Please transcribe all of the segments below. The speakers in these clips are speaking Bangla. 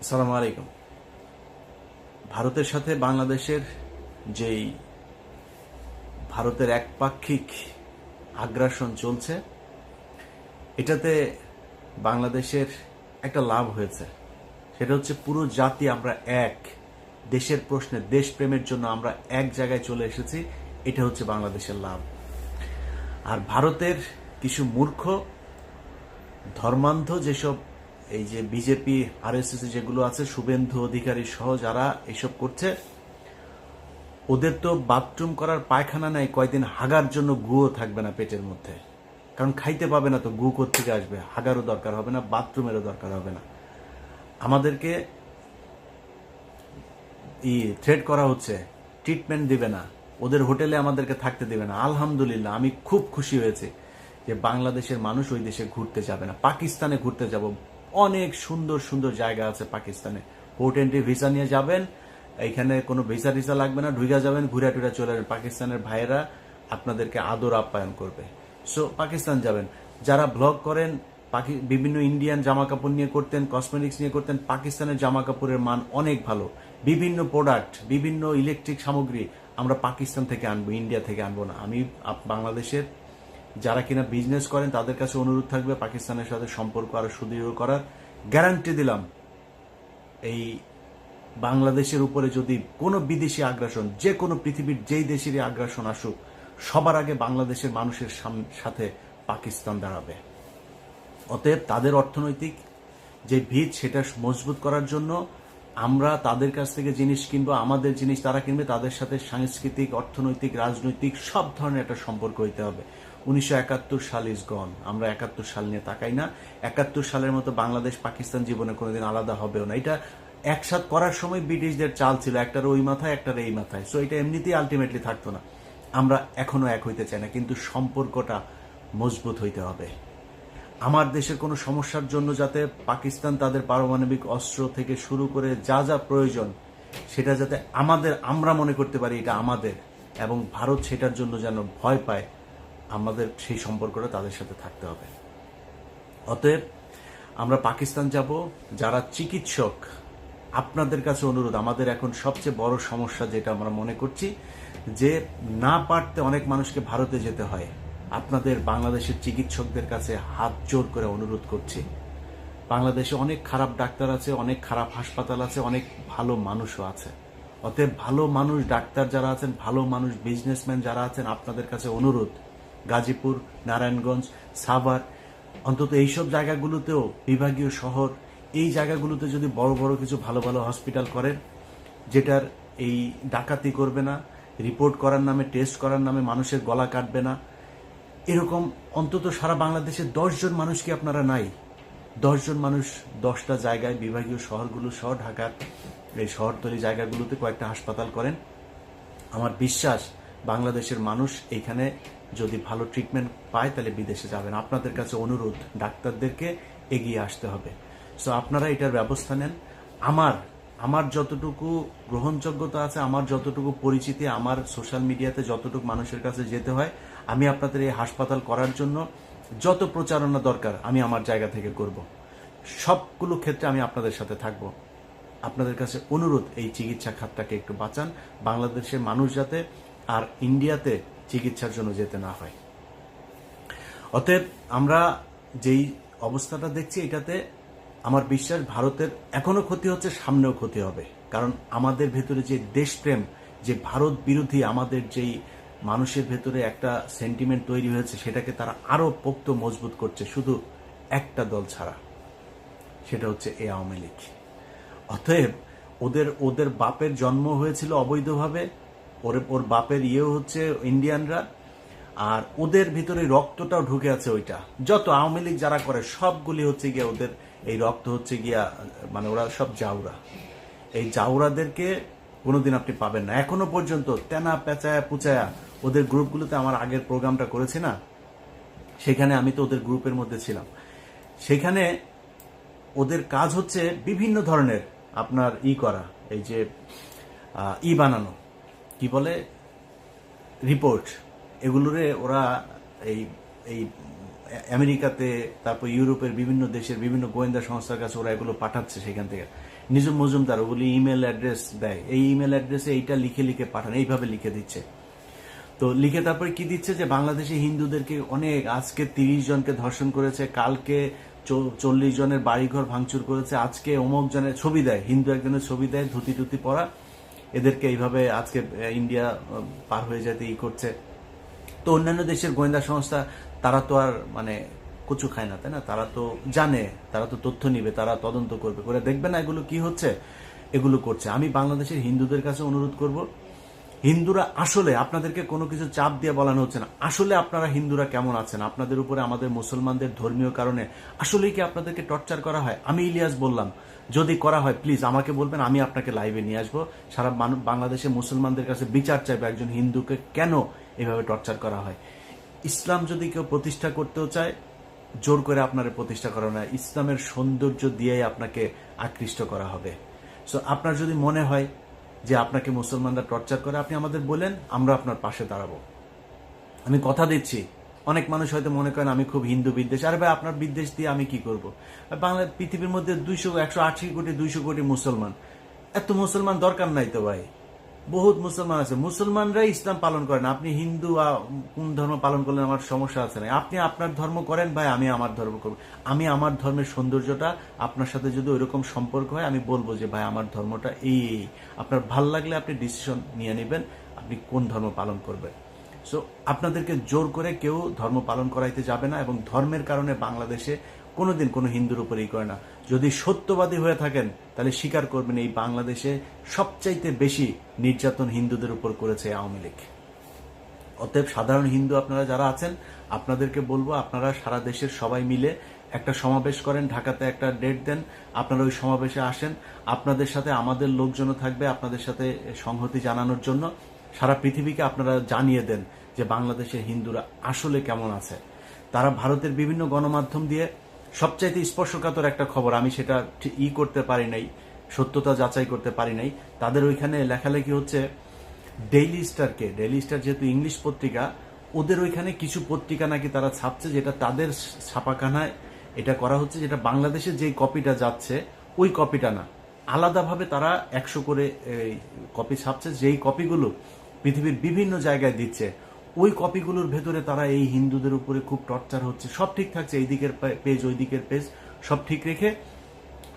আসসালামু আলাইকুম। ভারতের সাথে বাংলাদেশের যেই ভারতের একপাক্ষিক আগ্রাসন চলছে, এটাতে বাংলাদেশের একটা লাভ হয়েছে। সেটা হচ্ছে পুরো জাতি আমরা এক, দেশের প্রশ্নে দেশপ্রেমের জন্য আমরা এক জায়গায় চলে এসেছি। এটা হচ্ছে বাংলাদেশের লাভ। আর ভারতের কিছু মূর্খ ধর্মান্ধ যেসব এই যে বিজেপি আরএসএস যেগুলো আছে, শুভেন্দু অধিকারী সহ যারা এসব করছে, ওদের তো বাথরুম করার পায়খানা নাই, কয়দিন হাগার জন্য গুও থাকবে না পেটের মধ্যে। কারণ খাইতে পাবে না তো গু কোত্থেকে আসবে? হাগারও দরকার হবে না, বাথরুমেরও দরকার হবে না। আমাদেরকে থ্রেট করা হচ্ছে, ট্রিটমেন্ট দিবে না, ওদের হোটেলে আমাদেরকে থাকতে দেবে না। আলহামদুলিল্লাহ, আমি খুব খুশি হয়েছি যে বাংলাদেশের মানুষ ওই দেশে ঘুরতে যাবে না। পাকিস্তানে ঘুরতে যাব, অনেক সুন্দর সুন্দর জায়গা আছে পাকিস্তানে। পোর্ট এন্ট্রি ভিসা নিয়ে যাবেন, এইখানে কোনো ভিসা টিসা লাগবে না, ঢুকে যাবেন, ঘুরে টুরে চলে যাবেন। পাকিস্তানের ভাইয়েরা আপনাদেরকে আদর আপ্যায়ন করবে। সো পাকিস্তান যাবেন। যারা ব্লগ করেন, বিভিন্ন ইন্ডিয়ান জামা কাপড় নিয়ে করতেন, কসমেটিক্স নিয়ে করতেন, পাকিস্তানের জামা কাপড়ের মান অনেক ভালো। বিভিন্ন প্রোডাক্ট, বিভিন্ন ইলেকট্রিক সামগ্রী আমরা পাকিস্তান থেকে আনবো, ইন্ডিয়া থেকে আনবো না। আমি বাংলাদেশের যারা কিনা বিজনেস করেন তাদের কাছে অনুরোধ থাকবে পাকিস্তানের সাথে সম্পর্ক আরো সুদৃঢ় করার। গ্যারান্টি দিলাম, এই বাংলাদেশের উপরে যদি কোনো বিদেশি আগ্রাসন, যে কোনো পৃথিবীর যেই দেশেরই আগ্রাসন আসুক, সবার আগে বাংলাদেশের মানুষের সাথে পাকিস্তান দাঁড়াবে। অতএব তাদের অর্থনৈতিক যে ভিত, সেটা মজবুত করার জন্য আমরা তাদের কাছ থেকে জিনিস কিনবো, আমাদের জিনিস তারা কিনবে। তাদের সাথে সাংস্কৃতিক, অর্থনৈতিক, রাজনৈতিক সব ধরনের একটা সম্পর্ক হইতে হবে। 1971 সাল ইজ গন। আমরা 71 সাল নিয়ে তাকাই না। 71 সালের মতো বাংলাদেশ পাকিস্তান জীবনে কোনোদিন আলাদা হবেও না। এটা একসাথ করার সময় ব্রিটিশদের চাল ছিল, একটার ওই মাথায় একটার এই মাথায়। সো এটা এমনিতেই আলটিমেটলি থাকতো না। আমরা এখনো এক হইতে চাই না, কিন্তু সম্পর্কটা মজবুত হইতে হবে। আমার দেশের কোনো সমস্যার জন্য যাতে পাকিস্তান তাদের পারমাণবিক অস্ত্র থেকে শুরু করে যা যা প্রয়োজন, সেটা যাতে আমরা মনে করতে পারি এটা আমাদের, এবং ভারত সেটার জন্য যেন ভয় পায়, আমাদের সেই সম্পর্কটা তাদের সাথে থাকতে হবে। অতএব আমরা পাকিস্তান যাব। যারা চিকিৎসক, আপনাদের কাছে অনুরোধ, আমাদের এখন সবচেয়ে বড় সমস্যা যেটা আমরা মনে করছি, যে না পারতে অনেক মানুষকে ভারতে যেতে হয়। আপনাদের বাংলাদেশের চিকিৎসকদের কাছে হাত জোর করে অনুরোধ করছি, বাংলাদেশে অনেক খারাপ ডাক্তার আছে, অনেক খারাপ হাসপাতাল আছে, অনেক ভালো মানুষও আছে। অতএব ভালো মানুষ ডাক্তার যারা আছেন, ভালো মানুষ বিজনেসম্যান যারা আছেন, আপনাদের কাছে অনুরোধ, গাজীপুর, নারায়ণগঞ্জ, সাভার, অন্তত এইসব জায়গাগুলোতেও, বিভাগীয় শহর, এই জায়গাগুলোতে যদি বড় বড় কিছু ভালো ভালো হসপিটাল করেন, যেটার এই ডাকাতি করবে না, রিপোর্ট করার নামে, টেস্ট করার নামে মানুষের গলা কাটবে না, এরকম অন্তত সারা বাংলাদেশে 10 জন মানুষ কি আপনারা নাই? 10 জন মানুষ 10টা জায়গায়, বিভাগীয় শহরগুলো সহ ঢাকার এই শহরতলি জায়গাগুলোতে কয়েকটা হাসপাতাল করেন। আমার বিশ্বাস বাংলাদেশের মানুষ এইখানে যদি ভালো ট্রিটমেন্ট পায় তাহলে বিদেশে যাবেন। আপনাদের কাছে অনুরোধ, ডাক্তারদেরকে এগিয়ে আসতে হবে। সো আপনারা এটার ব্যবস্থা নেন। আমার যতটুকু গ্রহণযোগ্যতা আছে, আমার যতটুকু পরিচিতি, আমার সোশ্যাল মিডিয়াতে যতটুকু মানুষের কাছে যেতে হয়, আমি আপনাদের এই হাসপাতাল করার জন্য যত প্রচারণা দরকার আমি আমার জায়গা থেকে করব। সবগুলো ক্ষেত্রে আমি আপনাদের সাথে থাকব। আপনাদের কাছে অনুরোধ, এই চিকিৎসা খাতটাকে একটু বাঁচান, বাংলাদেশের মানুষ যাতে আর ইন্ডিয়াতে চিকিৎসার জন্য যেতে না হয়। অতএব আমরা যেই অবস্থাটা দেখছি, এটাতে আমার বিশ্বাস ভারতের এখনো ক্ষতি হচ্ছে, সামনেও ক্ষতি হবে। কারণ আমাদের ভেতরে যে দেশপ্রেম, যে ভারত বিরোধী আমাদের যেই মানুষের ভেতরে একটা সেন্টিমেন্ট তৈরি হয়েছে, সেটাকে তারা আরো পোক্ত মজবুত করছে, শুধু একটা দল ছাড়া, সেটা হচ্ছে এই আওয়ামী লীগ। অতএব ওদের বাপের জন্ম হয়েছিল অবৈধভাবে, ওর বাপের ইয়েও হচ্ছে ইন্ডিয়ানরা, আর ওদের ভিতরে রক্তটাও ঢুকে আছে। ওইটা যত আওয়ামী লীগ যারা করে সবগুলি হচ্ছে গিয়া ওদের এই রক্ত হচ্ছে গিয়া, মানে ওরা সব জাউরা। এই জাউরাদেরকে কোনোদিন আপনি পাবেন না। এখনো পর্যন্ত তেনা পেঁচায়া পুচায়া ওদের গ্রুপগুলোতে, আমার আগের প্রোগ্রামটা করেছি না, সেখানে আমি তো ওদের গ্রুপের মধ্যে ছিলাম। সেখানে ওদের কাজ হচ্ছে বিভিন্ন ধরনের আপনার করা, এই যে বানানো, কি বলে, রিপোর্ট, এগুলোরে ওরা এই এই আমেরিকাতে, তারপর ইউরোপের বিভিন্ন দেশের বিভিন্ন গোয়েন্দা সংস্থার কাছে ওরা এগুলো পাঠাচ্ছে। সেখান থেকে নিজম মজুমদার ওগুলি ইমেল অ্যাড্রেস দেয়, এই ইমেল অ্যাড্রেসে এইটা লিখে লিখে পাঠান, এইভাবে লিখে দিচ্ছে। তো লিখে তারপরে কি দিচ্ছে যে বাংলাদেশে হিন্দুদেরকে অনেক, আজকে 30 জনকে ধর্ষণ করেছে, কালকে 40 জনের বাড়িঘর ভাঙচুর করেছে, আজকে অমুক জনের ছবি দেয়, হিন্দু একজনের ছবি দেয় ধুতি টুতি পরা, এদেরকে এইভাবে আজকে ইন্ডিয়া পার হয়ে যেতে করছে। তো অন্যান্য দেশের গোয়েন্দা সংস্থা তারা তো আর মানে কচু খায় না, তাই না? তারা তো জানে, তারা তো তথ্য নিবে, তারা তদন্ত করবে, করে দেখবে না এগুলো কি হচ্ছে, এগুলো করছে। আমি বাংলাদেশের হিন্দুদের কাছে অনুরোধ করব, হিন্দুরা আসলে, আপনাদেরকে কোনো কিছু চাপ দিয়ে বলানো হচ্ছে না, আসলে আপনারা হিন্দুরা কেমন আছেন? আপনাদের উপরে আমাদের মুসলমানদের ধর্মীয় কারণে আসলেই কি আপনাদেরকে টর্চার করা হয়? আমি ইলিয়াস বললাম, যদি করা হয় প্লিজ আমাকে বলবেন, আমি আপনাকে লাইভে নিয়ে আসবো, সারা বাংলাদেশের মুসলমানদের কাছে বিচার চাইবে একজন হিন্দুকে কেন এভাবে টর্চার করা হয়। ইসলাম যদি কেউ প্রতিষ্ঠা করতেও চায়, জোর করে আপনার প্রতিষ্ঠা করা না, ইসলামের সৌন্দর্য দিয়েই আপনাকে আকৃষ্ট করা হবে। সো আপনার যদি মনে হয় যে আপনাকে মুসলমানরা টর্চার করে, আপনি আমাদের বলেন, আমরা আপনার পাশে দাঁড়াবো। আমি কথা দিচ্ছি, অনেক মানুষ হয়তো মনে করেন আমি খুব হিন্দু বিদ্বেষ, আরে ভাই আপনার বিদ্বেষ দিয়ে আমি কি করব? বাংলা পৃথিবীর মধ্যে 180 কোটি 200 কোটি মুসলমান, এত মুসলমান দরকার নাই তো ভাই, বহুত মুসলমান আছে, মুসলমানরাই ইসলাম পালন করেন। আপনি হিন্দু কোন ধর্ম পালন করলেন আমার সমস্যা আছে না, আপনি আপনার ধর্ম করেন ভাই, আমি আমার ধর্ম করব। আমি আমার ধর্মের সৌন্দর্যটা, আপনার সাথে যদি ওইরকম সম্পর্ক হয় আমি বলবো যে ভাই আমার ধর্মটা এই, আপনার ভাল লাগলে আপনি ডিসিশন নিয়ে নেবেন আপনি কোন ধর্ম পালন করবেন। সো আপনাদেরকে জোর করে কেউ ধর্ম পালন করাইতে যাবে না, এবং ধর্মের কারণে বাংলাদেশে কোনোদিন কোনো হিন্দুর উপরেই করে না। যদি সত্যবাদী হয়ে থাকেন তাহলে স্বীকার করবেন এই বাংলাদেশে সবচাইতে বেশি নির্যাতন হিন্দুদের উপর করেছে আওয়ামী লীগ। অতএব সাধারণ হিন্দু আপনারা যারা আছেন, আপনাদেরকে বলবো আপনারা সারা দেশের সবাই মিলে একটা সমাবেশ করেন, ঢাকাতে একটা ডেট দেন, আপনারা ওই সমাবেশে আসেন, আপনাদের সাথে আমাদের লোকজনও থাকবে আপনাদের সাথে সংহতি জানানোর জন্য। সারা পৃথিবীকে আপনারা জানিয়ে দেন যে বাংলাদেশের হিন্দুরা আসলে কেমন আছে। তারা ভারতের বিভিন্ন গণমাধ্যম দিয়ে সবচাইতে স্পর্শকাতর একটা খবর, আমি সেটা করতে পারি নাই, সত্যতা যাচাই করতে পারি নাই, তাদের ওইখানে লেখালেখি হচ্ছে ডেইলি স্টার যেহেতু ইংলিশ পত্রিকা, ওদের ওইখানে কিছু পত্রিকা নাকি তারা ছাপছে, যেটা তাদের ছাপাখানায় এটা করা হচ্ছে, যেটা বাংলাদেশে যে কপিটা যাচ্ছে ওই কপিটা না, আলাদাভাবে তারা 100 করে কপি ছাপছে, যেই কপিগুলো পৃথিবীর বিভিন্ন জায়গায় দিচ্ছে। ওই কপিগুলোর ভেতরে তারা এই হিন্দুদের উপরে খুব টর্চার হচ্ছে, সব ঠিক থাকছে, এই দিকের পেজ ওই দিকের পেজ সব ঠিক রেখে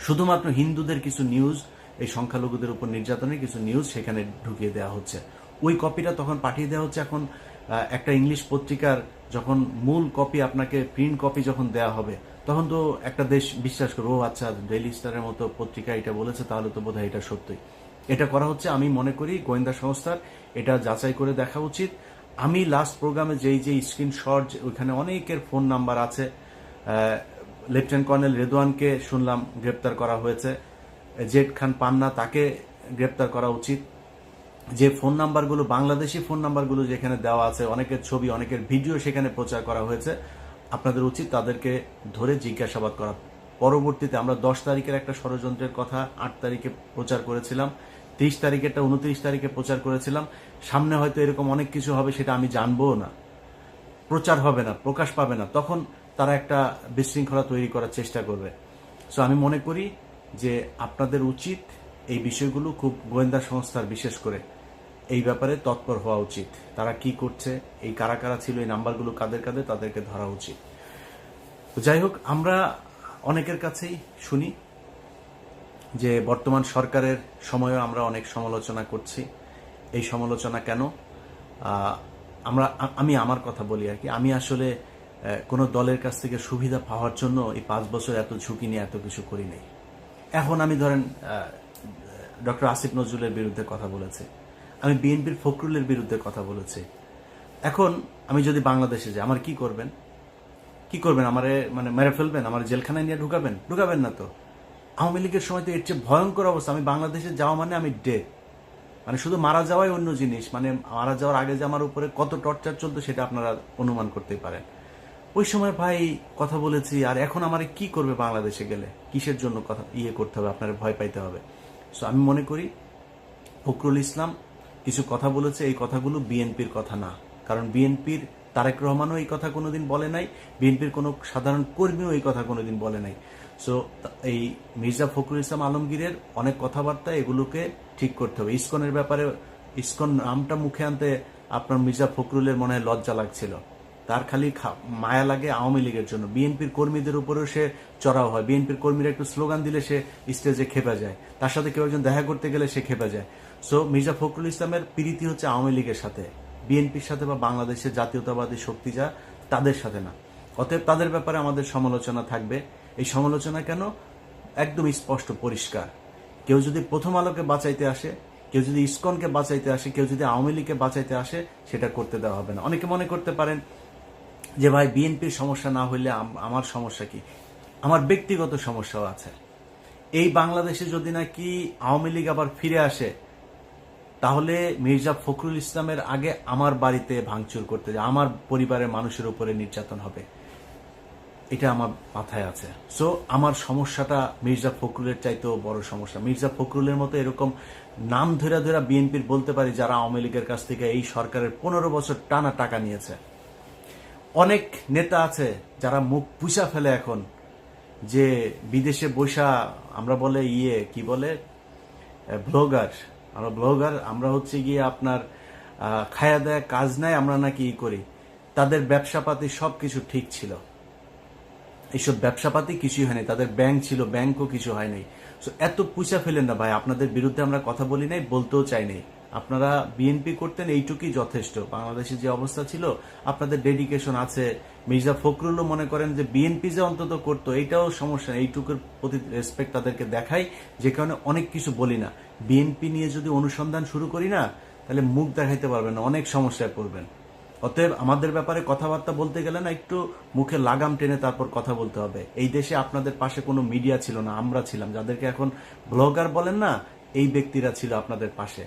শুধুমাত্র হিন্দুদের কিছু নিউজ, এই সংখ্যালঘুদের উপর নির্যাতনের কিছু নিউজ সেখানে ঢুকিয়ে দেওয়া হচ্ছে। ওই কপিটা তখন পাঠিয়ে দেওয়া হচ্ছে। এখন একটা ইংলিশ পত্রিকার যখন মূল কপি আপনাকে প্রিন্ট কপি যখন দেওয়া হবে, তখন তো একটা দেশ বিশ্বাস করবে, ও আচ্ছা ডেইলি স্টারের মতো পত্রিকা এটা বলেছে, তাহলে তো বোধহয় এটা সত্যই। এটা করা হচ্ছে, আমি মনে করি গোয়েন্দা সংস্থার এটা যাচাই করে দেখা উচিত। আমি লাস্ট প্রোগ্রামে যেই স্ক্রিনশট, ওইখানে অনেকের ফোন নাম্বার আছে। লেফটেন্যান্ট কর্নেল রেদওয়ানকে শুনলাম গ্রেপ্তার করা হয়েছে, জেড খান পান্না তাকে গ্রেপ্তার করা উচিত। যে ফোন নাম্বারগুলো, বাংলাদেশি ফোন নাম্বারগুলো যেখানে দেওয়া আছে, অনেকের ছবি অনেকের ভিডিও সেখানে প্রচার করা হয়েছে, আপনাদের উচিত তাদেরকে ধরে জিজ্ঞাসাবাদ করা। পরবর্তীতে আমরা 10 তারিখের একটা ষড়যন্ত্রের কথা 8 তারিখে প্রচার করেছিলাম, 30 তারিখেরটা 29 তারিখে প্রচার করেছিলাম। সামনে হয়তো এরকম অনেক কিছু হবে, সেটা আমি জানবও না, প্রচার হবে না, প্রকাশ পাবে না, তখন তারা একটা বিশৃঙ্খলা তৈরি করার চেষ্টা করবে। সো আমি মনে করি যে আপনাদের উচিত এই বিষয়গুলো খুব, গোয়েন্দা সংস্থার বিশেষ করে এই ব্যাপারে তৎপর হওয়া উচিত। তারা কি করছে, এই কারা কারা ছিল, এই নাম্বারগুলো কাদের কাদের, তাদেরকে ধরা উচিত। তো যাই হোক, আমরা অনেকের কাছেই শুনি যে বর্তমান সরকারের সময়ও আমরা অনেক সমালোচনা করছি। এই সমালোচনা কেন? আমি আমার কথা বলি আর কি, আমি আসলে কোনো দলের কাছ থেকে সুবিধা পাওয়ার জন্য এই 5 বছর এত ঝুঁকি নিয়ে এত কিছু করি নাই। এখন আমি ধরেন ডক্টর আসিফ নজরুলের বিরুদ্ধে কথা বলেছি, আমি বিএনপির ফখরুলের বিরুদ্ধে কথা বলেছি। এখন আমি যদি বাংলাদেশে যাই, আমার কি করবেন? আমারে মানে মেরে ফেলবেন, আমার জেলখানায় নিয়ে ঢুকাবেন না তো। আওয়ামী লীগের সময় তো এর চেয়ে ভয়ঙ্কর অবস্থা, আমি বাংলাদেশে যাওয়া মানে আমি ডেড, মানে শুধু মারা যাওয়াই অন্য জিনিস, মানে মারা যাওয়ার আগে যে আমার উপরে কত টর্চার চলতো সেটা আপনারা অনুমান করতেই পারেন। ওই সময় ভাই কথা বলেছি, আর এখন আমার কি করবে বাংলাদেশে গেলে, কিসের জন্য কথা করতে হবে, আপনারা ভয় পাইতে হবে। সো আমি মনে করি ফখরুল ইসলাম কিছু কথা বলেছে, এই কথাগুলো বিএনপির কথা না, কারণ বিএনপির তারেক রহমানও এই কথা কোনোদিন বলে নাই, বিএনপির কোনো সাধারণ কর্মীও এই কথা কোনোদিন বলে নাই। সো এই মির্জা ফখরুল ইসলাম আলমগীরের অনেক কথাবার্তা, এগুলোকে ঠিক করতে হবে। ইসকনের ব্যাপারে, ইসকন নামটা মুখে আনতে আপনার মির্জা ফখরুলের মনে হয় লজ্জা লাগছিল, তার খালি মায়া লাগে আওয়ামী লীগের জন্য। বিএনপির কর্মীদের উপরেও সে চড়াও হয়, বিএনপির কর্মীরা একটু স্লোগান দিলে সে স্টেজে খেপে যায়, তার সাথে কেউ একজন দেখা করতে গেলে সে খেপে যায়। সো মির্জা ফখরুল ইসলামের প্রীতি হচ্ছে আওয়ামী লীগের সাথে, বিএনপির সাথে বা বাংলাদেশের জাতীয়তাবাদী শক্তি যা তাদের সাথে না। অতএব তাদের ব্যাপারে আমাদের সমালোচনা থাকবে। এই সমালোচনা কেন? একদম স্পষ্ট পরিষ্কার। কেউ যদি প্রথম আলোকে বাঁচাইতে আসে, কেউ যদি ইসকনকে বাঁচাইতে আসে, কেউ যদি আওয়ামী লীগকে বাঁচাইতে আসে, সেটা করতে দেওয়া হবে না। অনেকে মনে করতে পারেন যে ভাই বিএনপির সমস্যা না হইলে আমার সমস্যা কি? আমার ব্যক্তিগত সমস্যাও আছে। এই বাংলাদেশে যদি নাকি আওয়ামী লীগ আবার ফিরে আসে, তাহলে মির্জা ফখরুল ইসলামের আগে আমার বাড়িতে ভাঙচুর করতে যায়, আমার পরিবারের মানুষের উপরে নির্যাতন হবে, এটা আমার মাথায় আছে। সো আমার সমস্যাটা মির্জা ফখরুলের চাইতেও বড় সমস্যা। মির্জা ফখরুলের মতো এরকম নাম ধরে ধরে বিএনপির বলতে পারি যারা আওয়ামী লীগের কাছ থেকে এই সরকারের 15 বছর টানা টাকা নিয়েছে। অনেক নেতা আছে যারা মুখ পুষা ফেলে এখন, যে বিদেশে বসা আমরা বলে কি বলে ব্লগার, আমরা হচ্ছে গিয়ে আপনার খায়া দেয়া কাজ নাই, আমরা নাকি করি। তাদের ব্যবসাপাতি সবকিছু ঠিক ছিল, এইসব ব্যবসাপাতি কিছুই হয়নি, তাদের ব্যাংক ছিল, ব্যাংকও কিছু হয় নাই। সো এত পুষা ফেলেন না ভাই, আপনাদের বিরুদ্ধে আমরা কথা বলি নাই, বলতেও চাই নাই। আপনারা বিএনপি করতেন, এইটুকুই যথেষ্ট। বাংলাদেশের যে অবস্থা ছিল, আপনাদের ডেডিকেশন আছে। মির্জা ফখরুলও মনে করেন যে বিএনপি যে অন্তত করতো, এইটাও সমস্যা নেই, এইটুকুর প্রতি রেসপেক্ট তাদেরকে দেখাই, যে কারণে অনেক কিছু বলি না। বিএনপি নিয়ে যদি অনুসন্ধান শুরু করি না, তাহলে মুখ দেখাইতে পারবেন না, অনেক সমস্যায় পড়বেন। অতএব আমাদের ব্যাপারে কথাবার্তা বলতে গেলে না, একটু মুখে লাগাম টেনে তারপর কথা বলতে হবে। এই দেশে আপনাদের পাশে কোনো মিডিয়া ছিল না, আমরা ছিলাম। যাদেরকে এখন ব্লগার বলেন না, এই ব্যক্তিরা ছিল আপনাদের পাশে।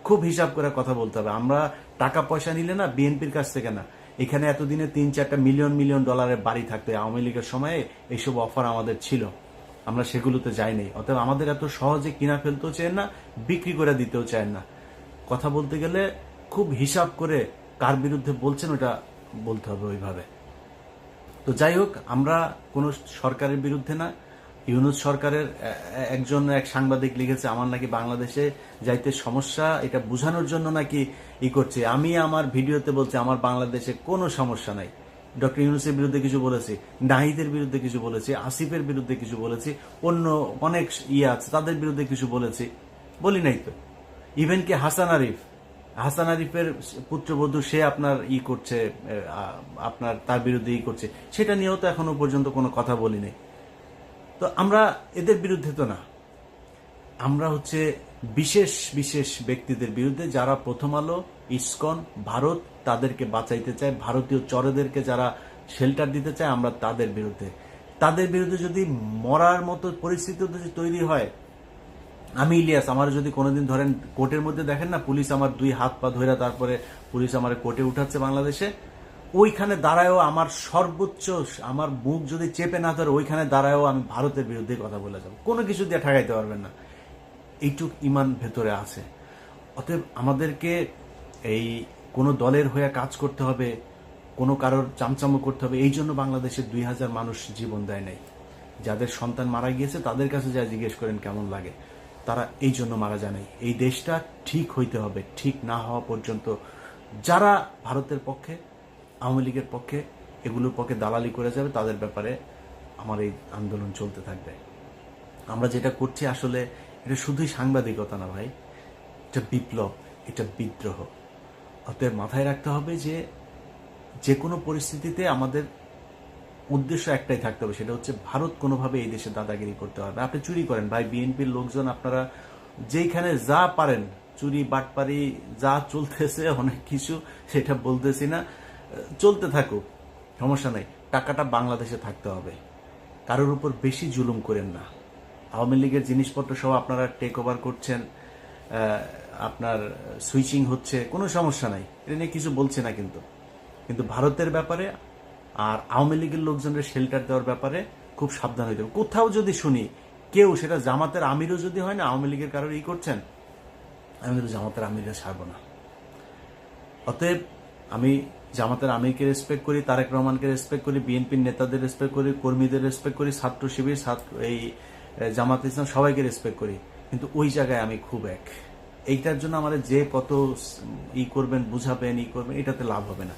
খুব হিসাব করে কথা বলতে হবে। আমরা টাকা পয়সা নিলে না, বিএনপির কাছ থেকে না, এখানে এতদিনে 3-4টা মিলিয়ন ডলারের বাড়ি থাকতো। আওয়ামী লীগের সময়ে এইসব অফার আমাদের ছিল, আমরা সেগুলোতে যাইনি। অতএব আমাদের এত সহজে কিনা ফেলতেও চান না, বিক্রি করে দিতেও চান না। কথা বলতে গেলে খুব হিসাব করে কার বিরুদ্ধে বলছেন ওটা বলতে হবে ওইভাবে। তো যাই হোক, আমরা কোনো সরকারের বিরুদ্ধে না। ইউনূস সরকারের এক সাংবাদিক লিখেছে আমার নাকি বাংলাদেশে যাইতে সমস্যা, এটা বোঝানোর জন্য নাকি করছে। আমি আমার ভিডিওতে বলছি আমার বাংলাদেশে কোনো সমস্যা নাই। ডক্টর ইউনূসের বিরুদ্ধে কিছু বলেছি, নাহিদের বিরুদ্ধে কিছু বলেছি, আসিফের বিরুদ্ধে কিছু বলেছি, অন্য অনেক আছে তাদের বিরুদ্ধে কিছু বলেছি, বলি নাই তো। ইভেন কি হাসান আরিফের পুত্রবধূ, সে আপনার করছে, আপনার তার বিরুদ্ধে করছে, সেটা নিয়েও তো এখনো পর্যন্ত কোনো কথা বলি নাই। তো আমরা এদের বিরুদ্ধে তো না, আমরা হচ্ছে বিশেষ বিশেষ ব্যক্তিদের বিরুদ্ধে, যারা প্রথম আলো, ইসকন, ভারত তাদেরকে বাঁচাইতে চায়, ভারতীয় চরেদেরকে যারা শেল্টার দিতে চায়, আমরা তাদের বিরুদ্ধে যদি মরার মতো পরিস্থিতি তৈরি হয়, আমি ইলিয়াস, আমার যদি কোনোদিন ধরেন কোর্টের মধ্যে দেখেন না, পুলিশ আমার 2 হাত পা ধরে তারপরে পুলিশ আমার কোর্টে উঠাচ্ছে বাংলাদেশে, ওইখানে দাঁড়ায়ও আমার সর্বোচ্চ, আমার বুক যদি চেপে না ধরে, ওইখানে দাঁড়ায়ও আমি ভারতের বিরুদ্ধে কথা বলে যাব, কোনো কিছু দিয়ে ঠেকাইতে পারবেন না। এইটুক ইমান ভেতরে আছে। অতএব আমাদেরকে এই কোনো দলের হয়ে কাজ করতে হবে, কোনো কারোর চামচামো করতে হবে, এই জন্য বাংলাদেশের 2000 মানুষ জীবন দেয় নাই। যাদের সন্তান মারা গিয়েছে তাদের কাছে যা জিজ্ঞেস করেন কেমন লাগে, তারা এই জন্য মারা যায় নাই। এই দেশটা ঠিক হইতে হবে, ঠিক না হওয়া পর্যন্ত যারা ভারতের পক্ষে, আওয়ামী লীগের পক্ষে, এগুলোর পক্ষে দালালি করে যাবে, তাদের ব্যাপারে আমার এই আন্দোলন চলতে থাকবে। আমরা যেটা করছি আসলে এটা শুধুই সাংবাদিকতা না ভাই, এটা বিপ্লব, এটা বিদ্রোহ। অতএব মাথায় রাখতে হবে যে কোনো পরিস্থিতিতে আমাদের উদ্দেশ্য একটাই থাকতে হবে, সেটা হচ্ছে ভারত কোনোভাবে এই দেশে দাদাগিরি করতে পারবে। আপনি চুরি করেন ভাই, বিএনপির লোকজন আপনারা যেইখানে যা পারেন, চুরি বাটপারি যা চলতেছে অনেক কিছু, সেটা বলতেছি না, চলতে থাকুক, সমস্যা নাই। টাকাটা বাংলাদেশে থাকতে হবে, কারোর উপর বেশি জুলুম করেন না। আওয়ামী লীগের জিনিসপত্র সব আপনারা টেক ওভার করছেন, আপনার সুইচিং হচ্ছে, কোনো সমস্যা নাই, এটা নিয়ে কিছু বলছে না। কিন্তু ভারতের ব্যাপারে আর আওয়ামী লীগের লোকজনের শেল্টার দেওয়ার ব্যাপারে খুব সাবধান হইতে হবে। কোথাও যদি শুনি কেউ, সেটা জামাতের আমিরও যদি হয় না, আওয়ামী লীগের কারোর করছেন, আমি কিন্তু জামাতের আমিররা ছাড়ব না। অতএব আমি জামাতের আমিরকে রেসপেক্ট করি, তারেক রহমানকে রেসপেক্ট করি, বিএনপির নেতাদের রেসপেক্ট করি, কর্মীদের রেসপেক্ট করি, ছাত্র শিবির, এই জামাত ইসলাম সবাইকে রেসপেক্ট করি, কিন্তু ওই জায়গায় আমি খুব এক। এইটার জন্য আমাদের যে কত করবেন, বুঝাবেন, করবেন, এটাতে লাভ হবে না।